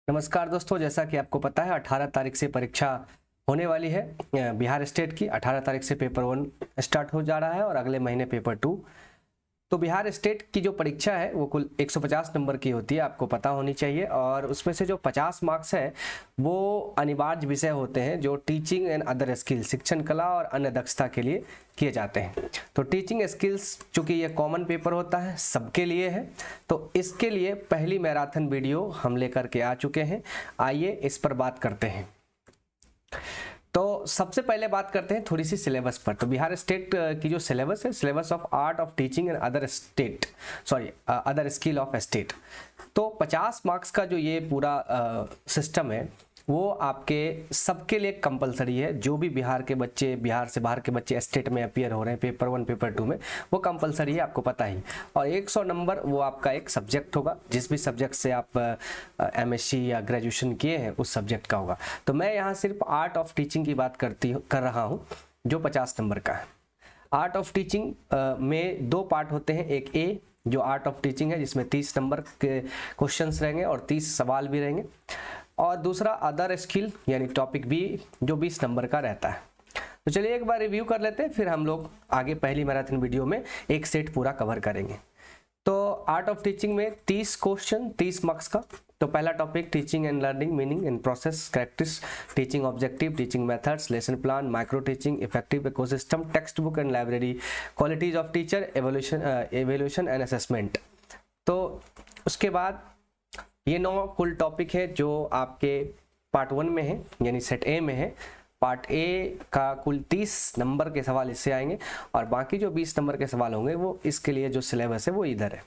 नमस्कार दोस्तों, जैसा कि आपको पता है 18 तारीख से परीक्षा होने वाली है बिहार स्टेट की। 18 तारीख से पेपर 1 स्टार्ट हो जा रहा है और अगले महीने पेपर 2। तो बिहार स्टेट की जो परीक्षा है वो कुल 150 नंबर की होती है, आपको पता होनी चाहिए। और उसमें से जो 50 मार्क्स है वो अनिवार्य विषय होते हैं जो टीचिंग एंड अदर स्किल, शिक्षण कला और अन्य दक्षता के लिए किए जाते हैं। तो टीचिंग स्किल्स, चूंकि ये कॉमन पेपर होता है, सबके लिए है, तो इसके लिए पहली मैराथन वीडियो हम लेकर के आ चुके हैं। आइए इस पर बात करते हैं। तो सबसे पहले बात करते हैं थोड़ी सी सिलेबस पर। तो बिहार स्टेट की जो सिलेबस है, syllabus of art of teaching and other skill of state, तो 50 मार्क्स का जो ये पूरा सिस्टम है वो आपके सबके लिए कंपलसरी है। जो भी बिहार के बच्चे, बिहार से बाहर के बच्चे स्टेट में अपीयर हो रहे हैं पेपर 1 पेपर 2 में, वो कंपलसरी है, आपको पता ही। और 100 नंबर वो आपका एक सब्जेक्ट होगा, जिस भी सब्जेक्ट से आप एमएससी या ग्रेजुएशन किए हैं उस सब्जेक्ट का होगा। तो मैं यहाँ सिर्फ आर्ट ऑफ टीचिंग की बात कर रहा हूँ जो 50 नंबर का है। आर्ट ऑफ टीचिंग में 2 पार्ट होते हैं। एक ए जो आर्ट ऑफ टीचिंग है जिसमें 30 नंबर के क्वेश्चंस रहेंगे और 30 सवाल भी रहेंगे, और दूसरा अदर स्किल यानी टॉपिक बी जो 20 नंबर का रहता है। तो चलिए एक बार रिव्यू कर लेते हैं, फिर हम लोग आगे पहली मैराथन वीडियो में एक सेट पूरा कवर करेंगे। तो आर्ट ऑफ टीचिंग में 30 क्वेश्चन 30 मार्क्स का। तो पहला topic teaching and learning, meaning and process, characters, teaching objective, teaching methods, lesson plan, micro teaching, effective ecosystem, text book and library, qualities of teacher, evolution and assessment. तो उसके बाद ये 9 कुल topic है जो आपके पार्ट 1 में है, यानी सेट ए में है। पार्ट ए का कुल 30 नंबर के सवाल इससे आएंगे और बाकी जो 20 नंबर के सवाल होंगे वो इसके लिए जो सिलेबस है वो इधर है।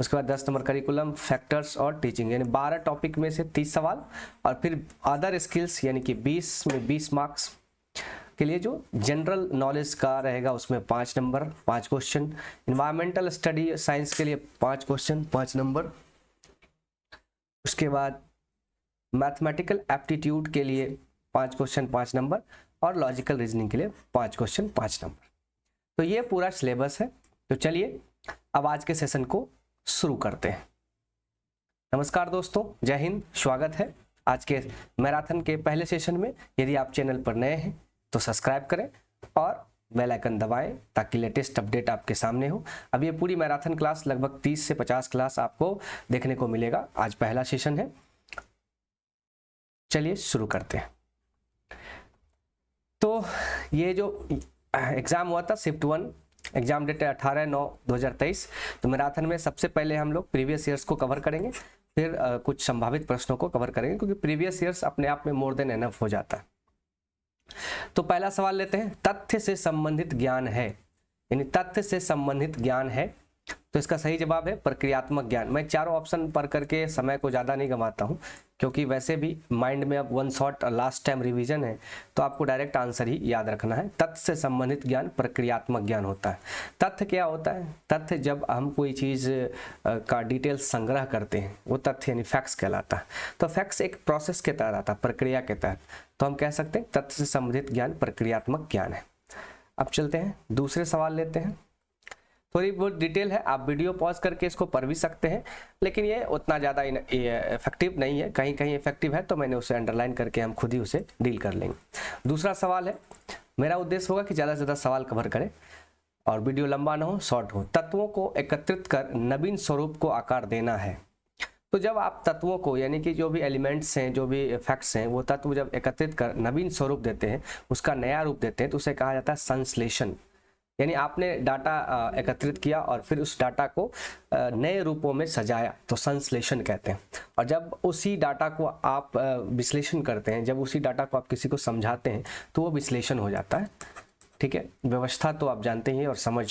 उसके बाद 10 नंबर करिकुलम, फैक्टर्स और टीचिंग, यानी 12 टॉपिक में से 30 सवाल। और फिर अदर स्किल्स यानी कि 20 में 20 मार्क्स के लिए जो जनरल नॉलेज का रहेगा उसमें 5 number 5 question. Environmental study science के लिए 5 क्वेश्चन 5 नंबर। उसके बाद मैथमेटिकल एप्टीट्यूड के लिए 5 क्वेश्चन 5 नंबर और लॉजिकल रीजनिंग के लिए 5 क्वेश्चन 5 नंबर। तो ये पूरा सिलेबस है। तो चलिए अब आज के सेशन को शुरू करते हैं। नमस्कार दोस्तों, जय हिंद, स्वागत है आज के मैराथन के पहले सेशन में। यदि आप चैनल पर नए हैं तो सब्सक्राइब करें और बेल आइकन दबाएं ताकि लेटेस्ट अपडेट आपके सामने हो। अब ये पूरी मैराथन क्लास लगभग 30 से 50 क्लास आपको देखने को मिलेगा। आज पहला सेशन है, चलिए शुरू करते हैं। तो ये जो एग्जाम हुआ था शिफ्ट 1, एग्जाम डेट है 18/9/2023। तो मैराथन में सबसे पहले हम लोग प्रीवियस ईयर्स को कवर करेंगे, फिर कुछ संभावित प्रश्नों को कवर करेंगे, क्योंकि प्रीवियस ईयर्स अपने आप में मोर देन एनफ हो जाता है। तो पहला सवाल लेते हैं, तथ्य से संबंधित ज्ञान है, यानी तथ्य से संबंधित ज्ञान है। तो इसका सही जवाब है प्रक्रियात्मक ज्ञान। मैं चारों ऑप्शन पढ़ करके समय को ज़्यादा नहीं गंवाता हूँ, क्योंकि वैसे भी माइंड में अब 1 शॉट लास्ट टाइम रिवीजन है, तो आपको डायरेक्ट आंसर ही याद रखना है। तथ्य से संबंधित ज्ञान प्रक्रियात्मक ज्ञान होता है। तथ्य क्या होता है? तथ्य जब हम कोई चीज़ का डिटेल्स संग्रह करते हैं वो तथ्य यानी फैक्ट्स कहलाता है। तो फैक्ट्स एक प्रोसेस के तहत आता है, प्रक्रिया के तहत, तो हम कह सकते हैं तथ्य से संबंधित ज्ञान प्रक्रियात्मक ज्ञान है। अब चलते हैं दूसरे सवाल लेते हैं। थोड़ी बहुत डिटेल है, आप वीडियो पॉज करके इसको पढ़ भी सकते हैं, लेकिन ये उतना ज़्यादा इफेक्टिव नहीं है। कहीं कहीं इफेक्टिव है तो मैंने उसे अंडरलाइन करके हम खुद ही उसे डील कर लेंगे। दूसरा सवाल है, मेरा उद्देश्य होगा कि ज़्यादा से ज़्यादा सवाल कवर करें और वीडियो लंबा ना हो, शॉर्ट हो। तत्वों को एकत्रित कर नवीन स्वरूप को आकार देना है। तो जब आप तत्वों को, यानी कि जो भी एलिमेंट्स हैं, जो भी फैक्ट्स हैं, वो तत्व जब एकत्रित कर नवीन स्वरूप देते हैं, उसका नया रूप देते हैं, तो उसे कहा जाता है संश्लेषण। यानी आपने डाटा एकत्रित किया और फिर उस डाटा को नए रूपों में सजाया, तो संश्लेषण कहते हैं। और जब उसी डाटा को आप विश्लेषण करते हैं, जब उसी डाटा को आप किसी को समझाते हैं, तो वो विश्लेषण हो जाता है। ठीक है, व्यवस्था तो आप जानते ही और समझ।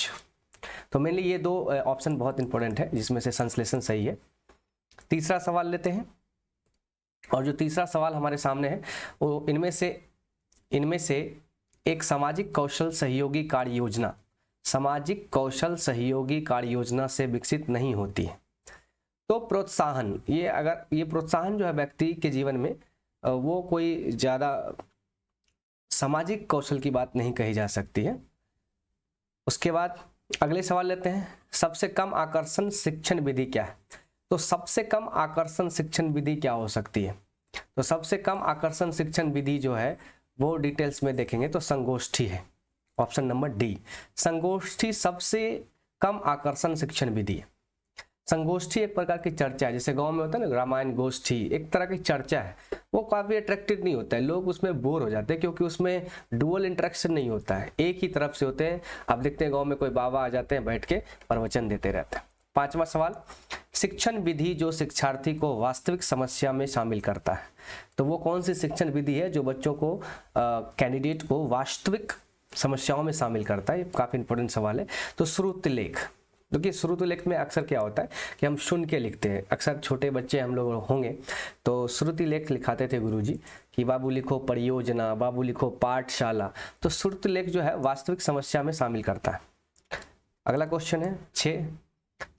तो मेनली ये 2 ऑप्शन बहुत इंपॉर्टेंट है, जिसमें से संश्लेषण सही है। तीसरा सवाल लेते हैं, और जो तीसरा सवाल हमारे सामने है वो इनमें से एक सामाजिक कौशल सहयोगी कार्य योजना सामाजिक कौशल सहयोगी कार्य योजना से विकसित नहीं होती है। तो प्रोत्साहन, ये प्रोत्साहन जो है व्यक्ति के जीवन में, वो कोई ज़्यादा सामाजिक कौशल की बात नहीं कही जा सकती है। उसके बाद अगले सवाल लेते हैं, सबसे कम आकर्षण शिक्षण विधि क्या है? तो सबसे कम आकर्षण शिक्षण विधि क्या हो सकती है? तो सबसे कम आकर्षण शिक्षण विधि जो है वो डिटेल्स में देखेंगे तो संगोष्ठी है। ऑप्शन नंबर डी, संगोष्ठी सबसे कम आकर्षण शिक्षण विधि है। संगोष्ठी एक प्रकार की चर्चा है, जैसे गांव में होता है ना रामायण गोष्ठी, एक तरह की चर्चा है। वो काफी अट्रैक्टिव नहीं होता है, लोग उसमें बोर हो जाते हैं क्योंकि उसमें डुअल इंटरेक्शन नहीं होता है, एक ही तरफ से होते हैं। अब देखते हैं गांव में कोई बाबा आ जाते हैं, बैठ के प्रवचन देते रहते हैं। 5वां सवाल, शिक्षण विधि जो शिक्षार्थी को वास्तविक समस्या में शामिल करता है। तो वो कौन सी शिक्षण विधि है जो बच्चों को कैंडिडेट को वास्तविक समस्याओं में शामिल करता है? ये काफी इंपॉर्टेंट सवाल है। तो श्रुति लेख, देखिए श्रुति लेख में अक्सर क्या होता है कि हम सुन के लिखते हैं। अक्सर छोटे बच्चे हम लोग होंगे तो श्रुति लेख लिखाते थे गुरुजी कि बाबू लिखो परियोजना, बाबू लिखो पाठशाला। तो श्रुति लेख जो है वास्तविक समस्या में शामिल करता है। अगला क्वेश्चन है 6,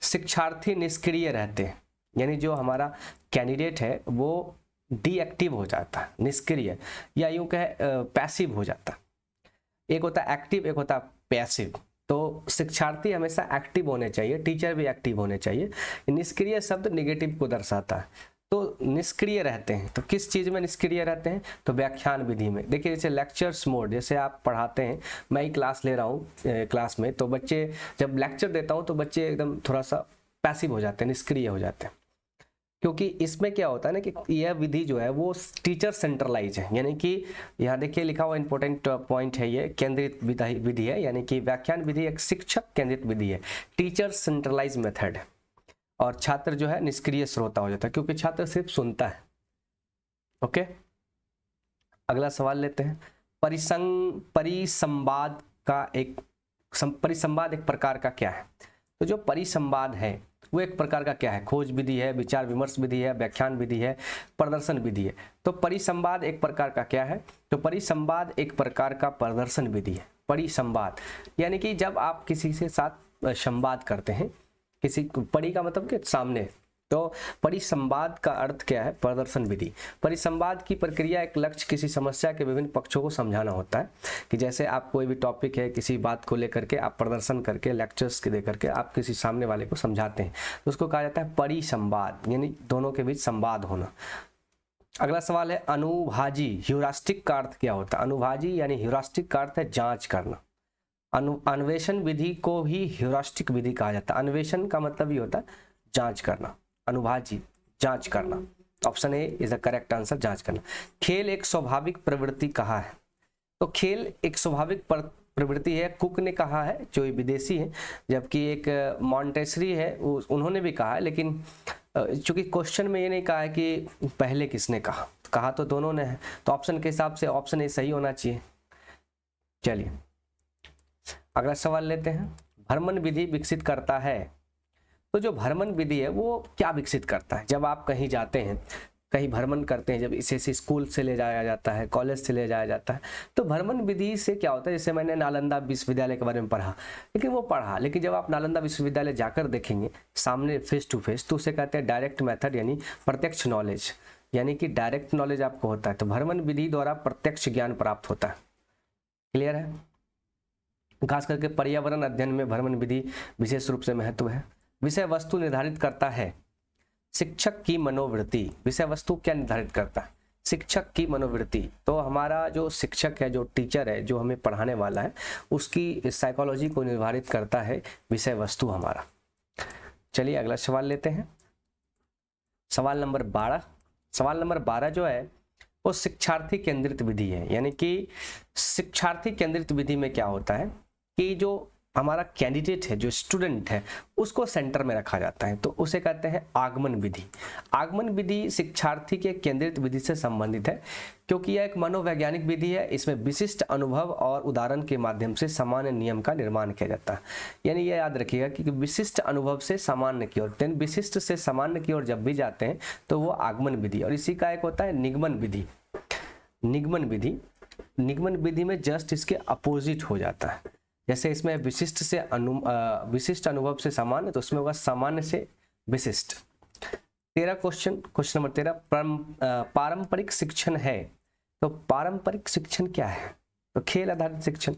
शिक्षार्थी निष्क्रिय रहते हैं, यानी जो हमारा कैंडिडेट है वो डीएक्टिव हो जाता है, निष्क्रिय या यूं कहे पैसिव हो जाता है। एक होता है एक्टिव, एक होता है पैसिव। तो शिक्षार्थी हमेशा एक्टिव होने चाहिए, टीचर भी एक्टिव होने चाहिए। निष्क्रिय शब्द निगेटिव को दर्शाता है। तो निष्क्रिय रहते हैं, तो किस चीज में निष्क्रिय रहते हैं? तो व्याख्यान विधि में। देखिए जैसे लेक्चर्स मोड, जैसे आप पढ़ाते हैं, मैं ही क्लास ले रहा हूँ क्लास में, तो बच्चे जब लेक्चर देता हूँ तो बच्चे एकदम थोड़ा सा पैसिव हो जाते हैं, निष्क्रिय हो जाते हैं। क्योंकि इसमें क्या होता है ना कि यह विधि जो है वो टीचर सेंट्रलाइज है, यानी कि यहाँ देखिए लिखा हुआ इंपॉर्टेंट पॉइंट है, ये केंद्रित विधि है, यानी कि व्याख्यान विधि एक शिक्षक केंद्रित विधि है, टीचर सेंट्रलाइज मेथड है। और छात्र जो है निष्क्रिय श्रोता हो जाता है क्योंकि छात्र सिर्फ सुनता है। ओके, अगला सवाल लेते हैं। परिसंवाद एक प्रकार का क्या है? तो जो परिसंवाद है वो एक प्रकार का क्या है? खोज विधि है, विचार विमर्श विधि है, व्याख्यान विधि है, प्रदर्शन विधि है। तो परिसंवाद एक प्रकार का क्या है? तो परिसंवाद एक प्रकार का प्रदर्शन विधि है। परिसंवाद यानी कि जब आप किसी से साथ संवाद करते हैं, किसी परि का मतलब कि सामने, तो परिसंवाद का अर्थ क्या है? प्रदर्शन विधि। परिसंवाद की प्रक्रिया एक लक्ष्य किसी समस्या के विभिन्न पक्षों को समझाना होता है, कि जैसे आप कोई भी टॉपिक है, किसी बात को लेकर के आप प्रदर्शन करके, लेक्चर्स के दे करके आप किसी सामने वाले को समझाते हैं, तो उसको कहा जाता है परिसंवाद, यानी दोनों के बीच संवाद होना। अगला सवाल है अनुभाजी ह्यूरिस्टिक का अर्थ क्या होता है? अनुभाजी यानी ह्यूरिस्टिक का अर्थ है जांच करना। अन्वेषण विधि को ही ह्यूरिस्टिक विधि कहा जाता है। अन्वेषण का मतलब ही होता है जांच करना, अनुभाजी जांच करना। Option A is the correct answer, जांच करना। खेल एक स्वाभाविक प्रवृत्ति कहा है? तो खेल एक स्वाभाविक प्रवृत्ति है, कुक ने कहा है, जो विदेशी है, जबकि एक मॉन्टेसरी है उन्होंने भी कहा है, लेकिन चूंकि क्वेश्चन में ये नहीं कहा है कि पहले किसने कहा, कहा तो दोनों ने है, तो ऑप्शन के हिसाब से ऑप्शन ए सही होना चाहिए। चलिए अगला सवाल लेते हैं। भ्रमण विधि विकसित करता है। तो जो भ्रमण विधि है वो क्या विकसित करता है? जब आप कहीं जाते हैं, कहीं भ्रमण करते हैं, जब इसे स्कूल से ले जाया जाता है, कॉलेज से ले जाया जाता है, तो भ्रमण विधि से क्या होता है? जैसे मैंने नालंदा विश्वविद्यालय के बारे में पढ़ा, लेकिन जब आप नालंदा विश्वविद्यालय जाकर देखेंगे सामने फेस टू फेस, तो उसे कहते हैं डायरेक्ट मेथड, यानी प्रत्यक्ष नॉलेज, यानी कि डायरेक्ट नॉलेज आपको होता है। तो भ्रमण विधि द्वारा प्रत्यक्ष ज्ञान प्राप्त होता है। क्लियर है? खास करके पर्यावरण अध्ययन में भ्रमण विधि विशेष रूप से महत्व है। विषय वस्तु निर्धारित करता है शिक्षक की मनोवृत्ति। विषय वस्तु क्या निर्धारित करता है? शिक्षक की मनोवृत्ति। तो हमारा जो शिक्षक है, जो टीचर है, जो हमें पढ़ाने वाला है, उसकी साइकोलॉजी को निर्धारित करता है विषय वस्तु हमारा। चलिए अगला सवाल लेते हैं। सवाल नंबर 12। सवाल नंबर 12 जो है वो शिक्षार्थी केंद्रित विधि है, यानी कि शिक्षार्थी केंद्रित विधि में क्या होता है कि जो हमारा कैंडिडेट है, जो स्टूडेंट है, उसको सेंटर में रखा जाता है, तो उसे कहते हैं आगमन विधि। आगमन विधि शिक्षार्थी के केंद्रित विधि से संबंधित है क्योंकि यह एक मनोवैज्ञानिक विधि है। इसमें विशिष्ट अनुभव और उदाहरण के माध्यम से सामान्य नियम का निर्माण किया जाता है। यानी यह याद रखिएगा कि विशिष्ट अनुभव से सामान्य की ओर, विशिष्ट से सामान्य की ओर जब भी जाते हैं तो वो आगमन विधि। और इसी का एक होता है निगमन विधि। निगमन विधि, निगमन विधि में जस्ट इसके अपोजिट हो जाता है। जैसे इसमें विशिष्ट विशिष्ट अनुभव से सामान्य, तो उसमें होगा सामान्य से विशिष्ट। 13 क्वेश्चन नंबर 13, पारंपरिक शिक्षण है। तो पारंपरिक शिक्षण क्या है? तो खेल आधारित शिक्षण।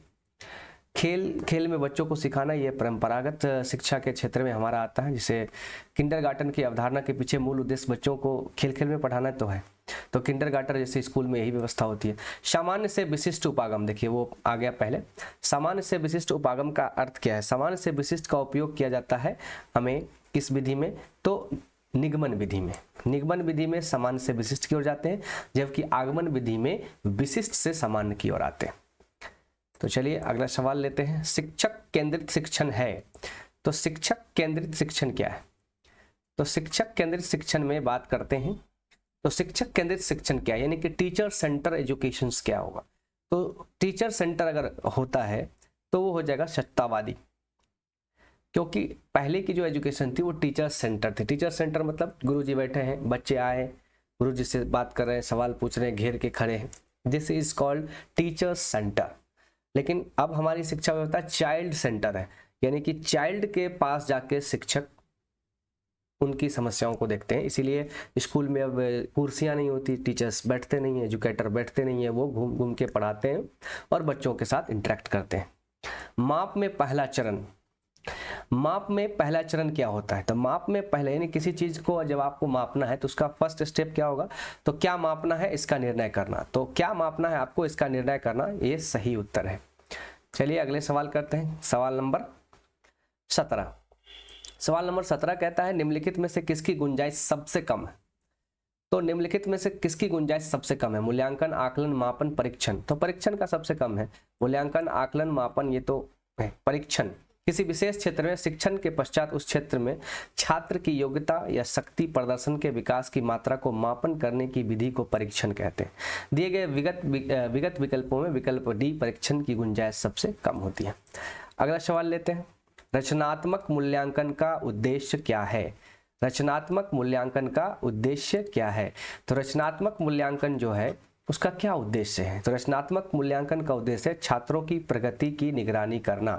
खेल खेल में बच्चों को सिखाना, ये परंपरागत शिक्षा के क्षेत्र में हमारा आता है, जिसे किंडरगार्टन की अवधारणा के पीछे मूल उद्देश्य बच्चों को खेल खेल में पढ़ाना तो है। तो किंडरगार्टन जैसे स्कूल में यही व्यवस्था होती है। सामान्य से विशिष्ट उपागम, देखिए वो आ गया पहले। सामान्य से विशिष्ट उपागम का अर्थ क्या है? सामान्य से विशिष्ट का उपयोग किया जाता है हमें किस विधि में? तो निगमन विधि में। निगमन विधि में सामान्य से विशिष्ट की ओर जाते हैं, जबकि आगमन विधि में विशिष्ट से सामान्य की ओर आते हैं। तो चलिए अगला सवाल लेते हैं। शिक्षक केंद्रित शिक्षण है, तो शिक्षक केंद्रित शिक्षण क्या है? तो शिक्षक केंद्रित शिक्षण में बात करते हैं, तो शिक्षक केंद्रित शिक्षण क्या है, यानी कि टीचर सेंटर एजुकेशन क्या होगा? तो टीचर सेंटर अगर होता है तो वो हो जाएगा सत्तावादी, क्योंकि पहले की जो एजुकेशन थी वो टीचर सेंटर थी। टीचर सेंटर मतलब गुरुजी बैठे हैं, बच्चे आए, गुरुजी से बात कर रहे हैं, सवाल पूछ रहे हैं, घेर के खड़े हैं, this is called teacher centre. लेकिन अब हमारी शिक्षा व्यवस्था चाइल्ड सेंटर है, यानी कि चाइल्ड के पास जाके शिक्षक उनकी समस्याओं को देखते हैं। इसीलिए स्कूल में अब कुर्सियां नहीं होती, टीचर्स बैठते नहीं है, एजुकेटर बैठते नहीं है, वो घूम घूम के पढ़ाते हैं और बच्चों के साथ इंटरेक्ट करते हैं। माप में पहला चरण, माप में पहला चरण क्या होता है? तो माप में पहले, यानी किसी चीज को जब आपको मापना है तो उसका फर्स्ट स्टेप क्या होगा? तो क्या मापना है इसका निर्णय करना। तो क्या मापना है आपको, इसका निर्णय करना, ये सही उत्तर है। चलिए अगले सवाल करते हैं। सवाल नंबर 17। सवाल नंबर 17 कहता है निम्नलिखित में से किसकी गुंजाइश सबसे कम है? तो निम्नलिखित में से किसकी गुंजाइश सबसे कम है? मूल्यांकन, आकलन, मापन, परीक्षण। तो परीक्षण का सबसे कम है। मूल्यांकन, आकलन, मापन ये तो है। परीक्षण किसी विशेष क्षेत्र में शिक्षण के पश्चात उस क्षेत्र में छात्र की योग्यता या शक्ति प्रदर्शन के विकास की मात्रा को मापन करने की विधि को परीक्षण कहते हैं। दिए गए विगत विकल्पों में विकल्प डी परीक्षण की गुंजाइश सबसे कम होती है। अगला सवाल लेते हैं। रचनात्मक मूल्यांकन का उद्देश्य क्या है? रचनात्मक मूल्यांकन का उद्देश्य क्या है? तो रचनात्मक मूल्यांकन जो है उसका क्या उद्देश्य है? तो रचनात्मक मूल्यांकन का उद्देश्य है छात्रों की प्रगति की निगरानी करना।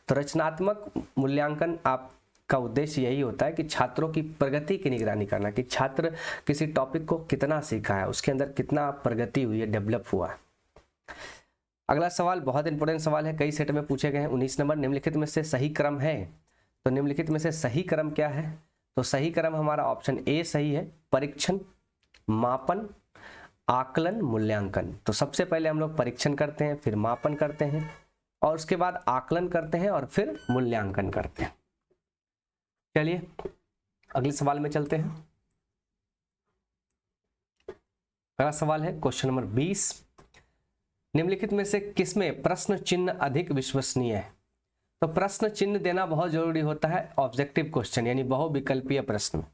तो रचनात्मक मूल्यांकन आपका उद्देश्य यही होता है कि छात्रों की प्रगति की निगरानी करना, कि छात्र किसी टॉपिक को कितना सीखा है, उसके अंदर कितना प्रगति हुई है, डेवलप हुआ है। अगला सवाल बहुत इंपॉर्टेंट सवाल है, कई सेट में पूछे गए हैं। 19 नंबर, निम्नलिखित में से सही क्रम है? तो निम्नलिखित में से सही क्रम क्या है? तो सही क्रम हमारा ऑप्शन ए सही है, परीक्षण, मापन, आकलन, मूल्यांकन। तो सबसे पहले हम लोग परीक्षण करते हैं, फिर मापन करते हैं और उसके बाद आकलन करते हैं और फिर मूल्यांकन करते हैं। चलिए अगले सवाल में चलते हैं। अगला सवाल है क्वेश्चन नंबर 20। निम्नलिखित में से किसमें प्रश्न चिन्ह अधिक विश्वसनीय है? तो प्रश्न चिन्ह देना बहुत जरूरी होता है ऑब्जेक्टिव क्वेश्चन, यानी बहुविकल्पीय प्रश्न।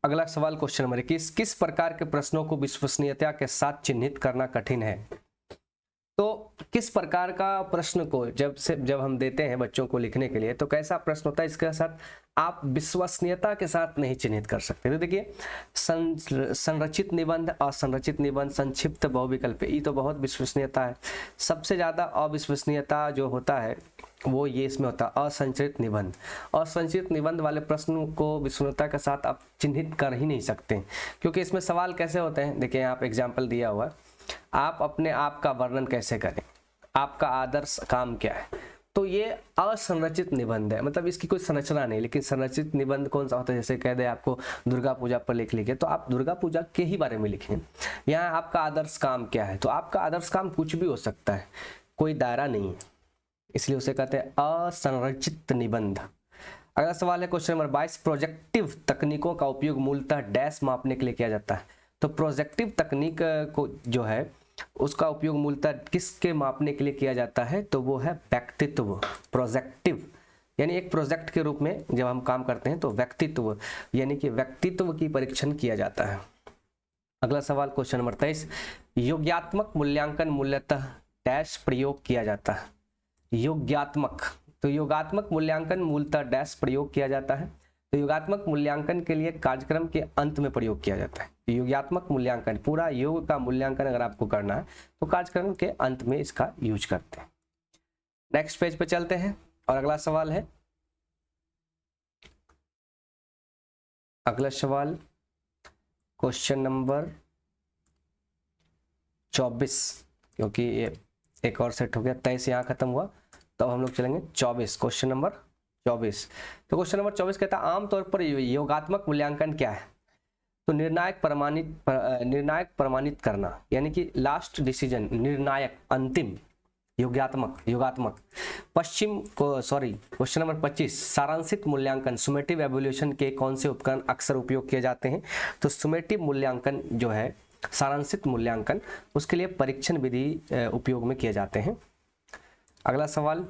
अगला सवाल क्वेश्चन नंबर 21। किस प्रकार के प्रश्नों को विश्वसनीयता के साथ चिन्हित करना कठिन है? तो किस प्रकार का प्रश्न को जब हम देते हैं बच्चों को लिखने के लिए, तो कैसा प्रश्न होता है इसके साथ आप विश्वसनीयता के साथ नहीं चिन्हित कर सकते। तो देखिए संरचित निबंध, असंरचित निबंध, संक्षिप्त, बहुविकल्प, ये तो बहुत विश्वसनीयता है। सबसे ज्यादा अविश्वसनीयता जो होता है वो ये इसमें होता है असंरचित निबंध। असंरचित निबंध वाले प्रश्न को विश्वसनीयता के साथ आप चिन्हित कर ही नहीं सकते, क्योंकि इसमें सवाल कैसे होते हैं, देखिए यहाँ पे एग्जाम्पल दिया हुआ है, आप अपने आप का वर्णन कैसे करें, आपका आदर्श काम क्या है। तो ये असंरचित निबंध है, मतलब इसकी कोई संरचना नहीं। लेकिन संरचित निबंध कौन सा होता है? जैसे कह दे आपको दुर्गा पूजा पर लिख लीजिए, तो आप दुर्गा पूजा के ही बारे में लिखें। यहाँ आपका आदर्श काम क्या है, तो आपका आदर्श काम कुछ भी हो सकता है, कोई दायरा नहीं है, इसलिए उसे कहते हैं असंरचित निबंध। अगला सवाल है क्वेश्चन नंबर 22। प्रोजेक्टिव तकनीकों का उपयोग मूलतः डैश मापने के लिए किया जाता है। तो प्रोजेक्टिव तकनीक को जो है उसका उपयोग मूलतः किसके मापने के लिए किया जाता है? तो वो है व्यक्तित्व। प्रोजेक्टिव यानी एक प्रोजेक्ट के रूप में जब हम काम करते हैं तो व्यक्तित्व यानी कि व्यक्तित्व की परीक्षण किया जाता है। अगला सवाल क्वेश्चन नंबर 23। योग्यात्मक मूल्यांकन मूलतः डैश प्रयोग किया जाता है। योग्यात्मक, तो योगात्मक मूल्यांकन मूलतः डैश प्रयोग किया जाता है। तो योगात्मक मूल्यांकन के लिए कार्यक्रम के अंत में प्रयोग किया जाता है। योगात्मक मूल्यांकन, पूरा योग का मूल्यांकन अगर आपको करना है तो कार्यक्रम के अंत में इसका यूज करते हैं। नेक्स्ट पेज पे चलते हैं और अगला सवाल है, अगला सवाल क्वेश्चन नंबर 24, क्योंकि ये एक और सेट हो गया, 23 यहाँ खत्म हुआ। तो अब हम लोग चलेंगे 24, क्वेश्चन नंबर 24। तो क्वेश्चन नंबर 24 कहता है आमतौर पर योगात्मक मूल्यांकन क्या है? तो निर्णायक प्रमाणित करना, यानी कि लास्ट डिसीजन, निर्णायक, अंतिम, योगात्मक। क्वेश्चन नंबर 25, सारांशित मूल्यांकन, सुमेटिव एवोल्यूशन के कौन से उपकरण अक्सर उपयोग किए जाते हैं? तो सुमेटिव मूल्यांकन जो है, सारांशित मूल्यांकन, उसके लिए परीक्षण विधि उपयोग में किए जाते हैं। अगला सवाल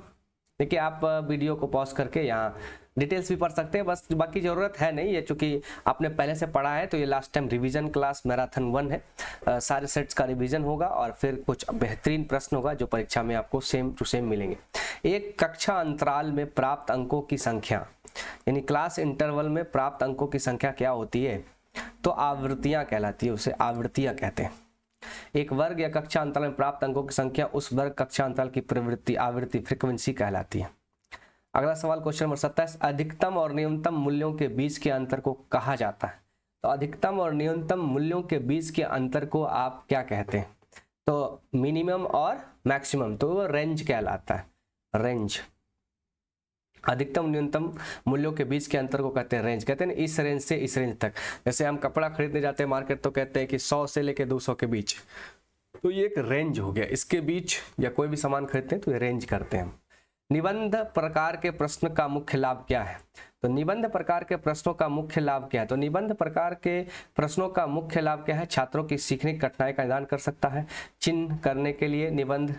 देखिए, आप वीडियो को पॉज करके यहाँ डिटेल्स भी पढ़ सकते हैं, बस बाकी ज़रूरत है नहीं, ये चूंकि आपने पहले से पढ़ा है तो ये last time revision class marathon 1 है। सारे सेट्स का रिवीजन होगा और फिर कुछ बेहतरीन प्रश्न होगा जो परीक्षा में आपको सेम टू सेम मिलेंगे। एक कक्षा अंतराल में प्राप्त अंकों की संख्या, यानी क्लास इंटरवल में प्राप्त अंकों की संख्या क्या होती है? तो आवृत्तियाँ कहलाती है, उसे आवृत्तियाँ कहते हैं। एक वर्ग या कक्षा अंतराल में प्राप्त अंकों की संख्या उस वर्ग कक्षा अंतराल की प्रवृत्ति, आवृत्ति, फ्रीक्वेंसी कहलाती है। अगला सवाल क्वेश्चन नंबर 27, अधिकतम और न्यूनतम मूल्यों के बीच के अंतर को कहा जाता है? तो अधिकतम और न्यूनतम मूल्यों के बीच के अंतर को आप क्या कहते हैं? तो मिनिमम और मैक्सिमम, तो वो रेंज कहलाता है, रेंज। अधिकतम न्यूनतम मूल्यों के बीच के अंतर को कहते हैं रेंज। कहते हैं इस रेंज से इस रेंज तक। जैसे हम कपड़ा खरीदने जाते हैं मार्केट तो कहते हैं कि 100 से लेके 200 के बीच, तो ये एक रेंज हो गया। इसके बीच या कोई भी सामान खरीदते हैं तो ये रेंज करते हैं। निबंध प्रकार के प्रश्न का मुख्य लाभ क्या है? तो निबंध प्रकार के प्रश्नों का मुख्य लाभ क्या है? तो निबंध प्रकार के प्रश्नों का मुख्य लाभ क्या है? छात्रों की सीखने की कठिनाई का निदान कर सकता है। चिन्ह करने के लिए निबंध,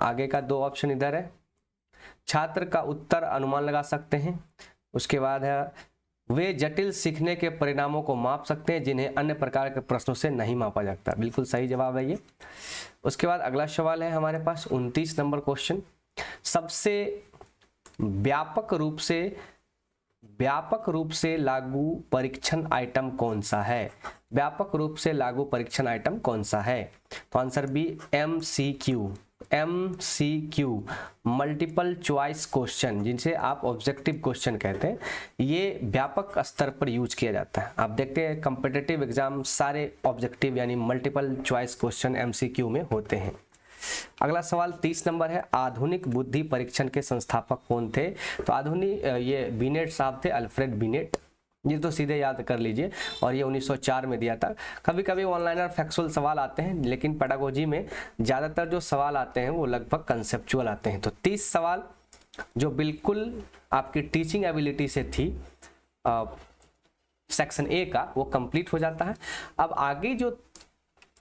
आगे का 2 ऑप्शन इधर है। छात्र का उत्तर अनुमान लगा सकते हैं। उसके बाद है वे जटिल सीखने के परिणामों को माप सकते हैं जिन्हें अन्य प्रकार के प्रश्नों से नहीं मापा जाता। बिल्कुल सही जवाब है ये। उसके बाद अगला सवाल है हमारे पास 29 नंबर क्वेश्चन, सबसे व्यापक रूप से लागू परीक्षण आइटम कौन सा है? व्यापक रूप से लागू परीक्षण आइटम कौन सा है? तो answer B, MCQ, multiple choice question, जिनसे आप ऑब्जेक्टिव क्वेश्चन कहते हैं, ये व्यापक स्तर पर यूज किया जाता है। आप देखते हैं कॉम्पिटिटिव एग्जाम सारे ऑब्जेक्टिव यानी मल्टीपल चॉइस क्वेश्चन MCQ में होते हैं। अगला सवाल 30 नंबर है, आधुनिक बुद्धि परीक्षण के संस्थापक कौन थे? तो आधुनिक ये बिनेट साहब थे, अल्फ्रेड बिनेट। ये तो सीधे याद कर लीजिए, और ये 1904 में दिया था। कभी कभी ऑनलाइन और फैक्चुअल सवाल आते हैं, लेकिन पेडागोजी में ज़्यादातर जो सवाल आते हैं वो लगभग कंसेप्चुअल आते हैं। तो 30 सवाल जो बिल्कुल आपकी टीचिंग एबिलिटी से थी सेक्शन ए का, वो कंप्लीट हो जाता है। अब आगे जो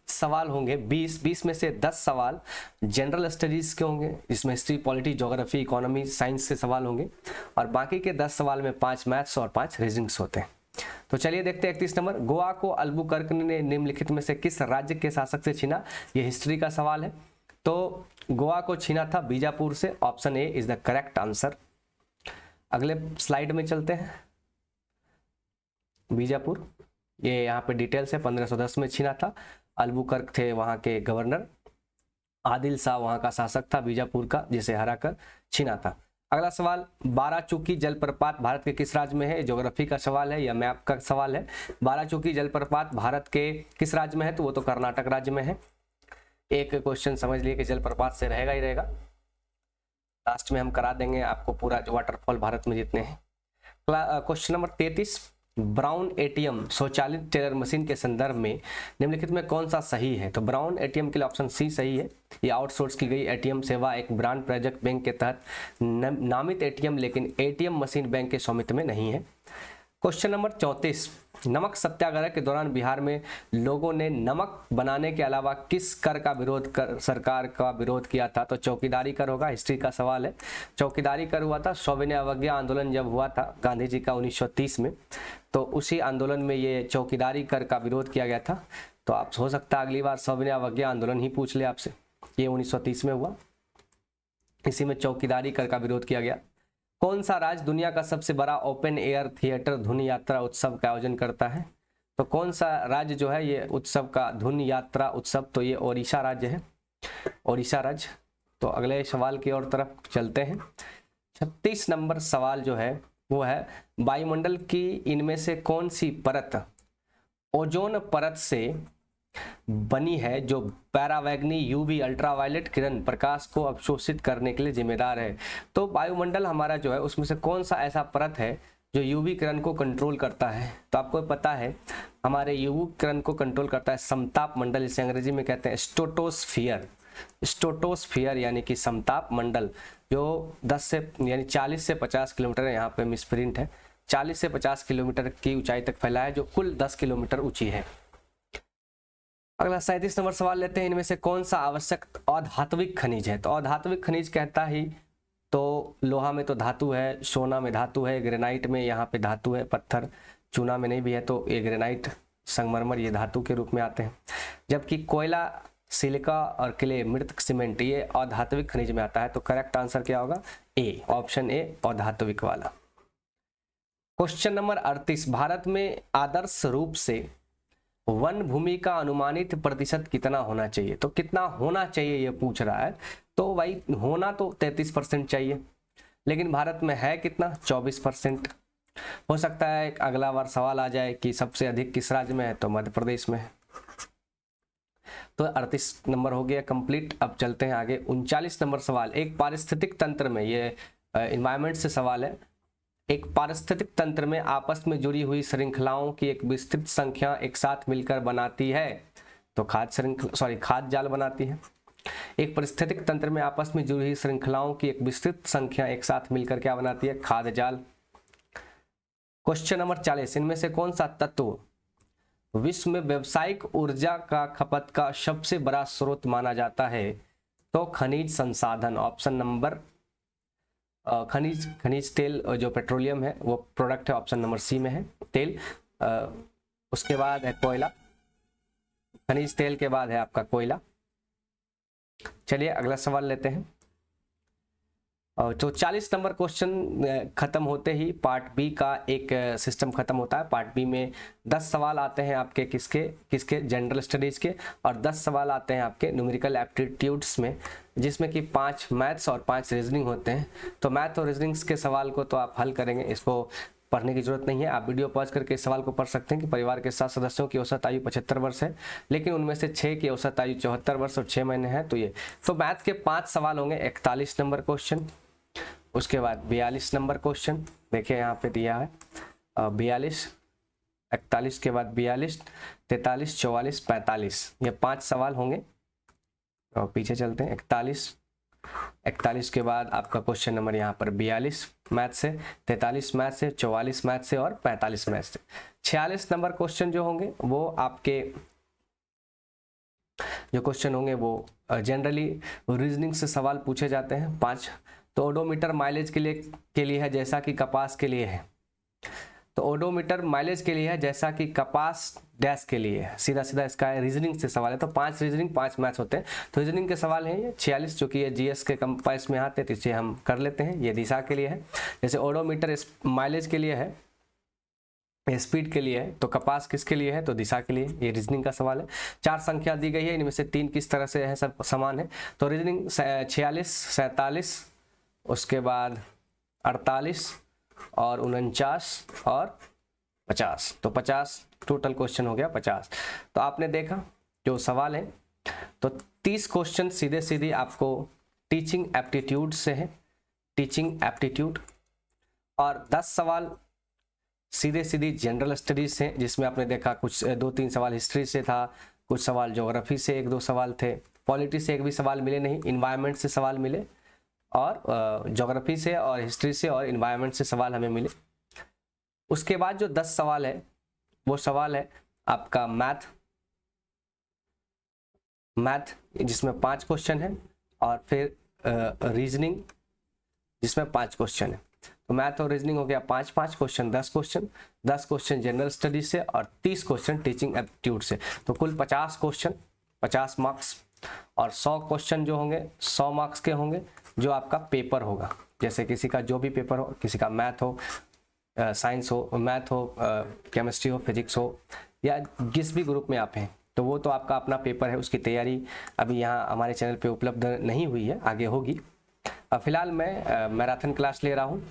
सवाल होंगे 20 में से 10 सवाल जनरल स्टडीज के होंगे, इसमें history, polity, geography, economy, science से सवाल होंगे, और बाकी के 10 सवाल में 5 मैथ्स और 5 रीजनिंग्स होते हैं। तो चलिए देखते हैं 31 नंबर, गोवा को अल्बुकर्क ने निम्नलिखित में से किस राज्य के शासक से छीना? ये हिस्ट्री का सवाल है। तो गोवा को छीना था बीजापुर से, option A is the correct answer. अगले स्लाइड में चलते हैं। बीजापुर, ये यहाँ पे डिटेल्स है, 1510 में छीना था। अल्बुकर्क थे वहाँ के गवर्नर, आदिल शाह वहाँ का शासक था बीजापुर का, जिसे हराकर छीना था। अगला सवाल, बाराचुकी जलप्रपात भारत के किस राज्य में है? ज्योग्राफी का सवाल है या मैप का सवाल है। बाराचुकी जलप्रपात भारत के किस राज्य में है? तो वो तो कर्नाटक राज्य में है। एक क्वेश्चन समझ लिए कि जलप्रपात से रहेगा ही रहेगा, लास्ट में हम करा देंगे आपको पूरा जो वाटरफॉल भारत में जितने हैं। क्वेश्चन नंबर 33, ब्राउन एटीएम स्वचालित टेलर मशीन के संदर्भ में निम्नलिखित में कौन सा सही है? तो ब्राउन एटीएम के लिए ऑप्शन सी सही है। ये आउटसोर्स की गई एटीएम सेवा एक ब्रांड प्रोजेक्ट बैंक के तहत नामित एटीएम, लेकिन एटीएम मशीन बैंक के स्वामित्व में नहीं है। क्वेश्चन नंबर 34, नमक सत्याग्रह के दौरान बिहार में लोगों ने नमक बनाने के अलावा किस कर का विरोध कर सरकार का विरोध किया था? तो चौकीदारी कर होगा, हिस्ट्री का सवाल है। चौकीदारी कर हुआ था, सविनय अवज्ञा आंदोलन जब हुआ था गांधी जी का 1930 में, तो उसी आंदोलन में ये चौकीदारी कर का विरोध किया गया था। तो आप हो सकता है अगली बार सविनय अवज्ञा आंदोलन ही पूछ ले आपसे। ये 1930 में हुआ, इसी में चौकीदारी कर का विरोध किया गया। कौन सा राज्य दुनिया का सबसे बड़ा ओपन एयर थिएटर धुन यात्रा उत्सव का आयोजन करता है? तो कौन सा राज्य जो है ये उत्सव का धुन यात्रा उत्सव? तो ये ओडिशा राज्य है, ओडिशा राज्य। तो अगले सवाल की ओर तरफ चलते हैं। 36 नंबर सवाल जो है वो है, वायुमंडल की इनमें से कौन सी परत ओजोन परत से बनी है जो पैरावैगनी यूवी अल्ट्रावायलेट किरण प्रकाश को अवशोषित करने के लिए जिम्मेदार है। तो वायुमंडल हमारा जो है उसमें से कौन सा ऐसा परत है जो यूवी किरण को कंट्रोल करता है? तो आपको पता है हमारे यूवी किरण को कंट्रोल करता है समताप मंडल, इसे अंग्रेजी में कहते हैं स्ट्रेटोस्फियर। स्ट्रेटोस्फियर यानी कि समताप मंडल जो 10 से यानी 40 से 50 किलोमीटर है, यहाँ पे मिसप्रिंट है, 40 से 50 किलोमीटर की ऊंचाई तक फैला है, जो कुल 10 किलोमीटर ऊंची है। अगला 37 नंबर सवाल लेते हैं, इनमें से कौन सा आवश्यक अधात्विक खनिज है? तो अधात्विक खनिज कहता ही तो लोहा में तो धातु है, सोना में धातु है, ग्रेनाइट में यहाँ पे धातु है, पत्थर चूना में नहीं भी है, तो ये ग्रेनाइट संगमरमर ये धातु के रूप में आते हैं। जबकि कोयला, सिलिका और क्ले, मृत सीमेंट ये अधात्विक खनिज में आता है। तो करेक्ट आंसर क्या होगा? ए, ऑप्शन ए अधात्विक वाला। क्वेश्चन नंबर 38, भारत में आदर्श रूप से वन भूमि का अनुमानित प्रतिशत कितना होना चाहिए? तो कितना होना चाहिए ये पूछ रहा है। तो भाई होना तो 33% चाहिए, लेकिन भारत में है कितना? 24%। हो सकता है अगला बार सवाल आ जाए कि सबसे अधिक किस राज्य में है, तो मध्य प्रदेश में है। तो 38 नंबर हो गया कंप्लीट। अब चलते हैं आगे 39 नंबर सवाल। एक पारिस्थितिक तंत्र में, ये एनवायरमेंट से सवाल है, एक पारिस्थितिक तंत्र में आपस में जुड़ी हुई श्रृंखलाओं की एक विस्तृत संख्या एक साथ मिलकर बनाती है, तो खाद्य जाल बनाती है। एक पारिस्थितिक तंत्र में आपस में जुड़ी हुई श्रृंखलाओं की एक विस्तृत संख्या एक साथ मिलकर क्या बनाती है? खाद्य जाल। क्वेश्चन नंबर 40, इनमें से कौन सा तत्व विश्व में व्यावसायिक ऊर्जा का खपत का सबसे बड़ा स्रोत माना जाता है? तो खनिज संसाधन, ऑप्शन नंबर खनिज तेल जो पेट्रोलियम है वो प्रोडक्ट है, ऑप्शन नंबर सी में है तेल। उसके बाद है कोयला, खनिज तेल के बाद है आपका कोयला। चलिए अगला सवाल लेते हैं। तो 40 नंबर क्वेश्चन खत्म होते ही पार्ट बी का एक सिस्टम खत्म होता है। पार्ट बी में 10 सवाल आते हैं आपके किसके जनरल स्टडीज के, और 10 सवाल आते हैं आपके न्यूमेरिकल एप्टीट्यूड्स में, जिसमें कि 5 मैथ्स और 5 रीजनिंग होते हैं। तो मैथ और रीजनिंग्स के सवाल को तो आप हल करेंगे, इसको पढ़ने की जरूरत नहीं है। आप वीडियो पॉज करके इस सवाल को पढ़ सकते हैं कि परिवार के 7 सदस्यों की औसत आयु 75 वर्ष है, लेकिन उनमें से 6 की औसत आयु 74 वर्ष और 6 महीने है। तो मैथ के 5 सवाल होंगे। 41 नंबर क्वेश्चन, उसके बाद 42 नंबर क्वेश्चन, देखिए यहाँ पे दिया है 42, 41 के बाद 42, 43, 44, 45, ये 5 सवाल होंगे। और पीछे चलते हैं 41 के बाद आपका क्वेश्चन नंबर यहाँ पर 42 मैथ से, 43 मैथ से, 44 मैथ से और 45 मैथ से। 46 नंबर क्वेश्चन जो होंगे वो आपके जो क्वेश्चन होंगे वो जनरली रीजनिंग से सवाल पूछे जाते हैं 5। तो ओडोमीटर माइलेज के लिए है जैसा कि कपास के लिए है। तो ओडोमीटर माइलेज के लिए है जैसा कि कपास डैश के लिए है। सीधा सीधा इसका रीजनिंग से सवाल है। तो 5 रीजनिंग 5 मैथ्स होते हैं। तो रीजनिंग के सवाल हैं ये 46, जो कि ये जीएस के कंपास में आते हैं, तो इसे हम कर लेते हैं। ये दिशा के लिए है, जैसे ओडोमीटर माइलेज के लिए है, स्पीड के लिए है, तो कपास किसके लिए है? तो दिशा के लिए। ये रीजनिंग का सवाल है। 4 संख्या दी गई है, इनमें से 3 किस तरह से है? सब समान है। तो रीजनिंग 46, 47, उसके बाद 48 और 49 और 50। तो 50 टोटल क्वेश्चन हो गया 50। तो आपने देखा जो सवाल है, तो 30 क्वेश्चन सीधे सीधे आपको टीचिंग एप्टीट्यूड से है, टीचिंग एप्टीट्यूड, और 10 सवाल सीधे सीधी जनरल स्टडीज से, जिसमें आपने देखा कुछ 2-3 सवाल हिस्ट्री से था, कुछ सवाल ज्योग्राफी से 1-2 सवाल थे, पॉलिटी से एक भी सवाल मिले नहीं, इन्वायरमेंट से सवाल मिले, और ज्योग्राफी से और हिस्ट्री से और इन्वायरमेंट से सवाल हमें मिले। उसके बाद जो 10 सवाल है वो सवाल है आपका मैथ जिसमें 5 क्वेश्चन है, और फिर रीजनिंग जिसमें 5 क्वेश्चन है। तो मैथ और रीजनिंग हो गया 5-5 क्वेश्चन, 10 क्वेश्चन जनरल स्टडीज से और 30 क्वेश्चन टीचिंग एप्टीट्यूड से। तो कुल 50 क्वेश्चन, 50 मार्क्स, और 100 क्वेश्चन जो होंगे 100 मार्क्स के होंगे, जो आपका पेपर होगा। जैसे किसी का जो भी पेपर हो, किसी का मैथ हो, साइंस हो, मैथ हो, केमिस्ट्री हो, फिजिक्स हो, या जिस भी ग्रुप में आप हैं, तो वो तो आपका अपना पेपर है। उसकी तैयारी अभी यहाँ हमारे चैनल पे उपलब्ध नहीं हुई है, आगे होगी। फिलहाल मैं मैराथन क्लास ले रहा हूँ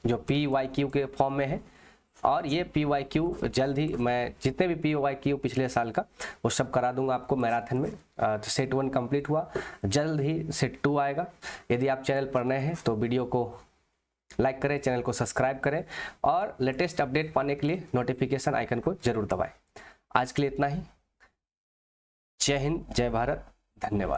जो PYQ के फॉर्म में है। और ये PYQ जल्द ही मैं जितने भी PYQ पिछले साल का वो सब करा दूंगा आपको मैराथन में। तो सेट 1 कंप्लीट हुआ, जल्द ही सेट 2 आएगा। यदि आप चैनल पर नए हैं तो वीडियो को लाइक करें, चैनल को सब्सक्राइब करें और लेटेस्ट अपडेट पाने के लिए नोटिफिकेशन आइकन को जरूर दबाएं। आज के लिए इतना ही। जय हिंद, जय भारत, धन्यवाद।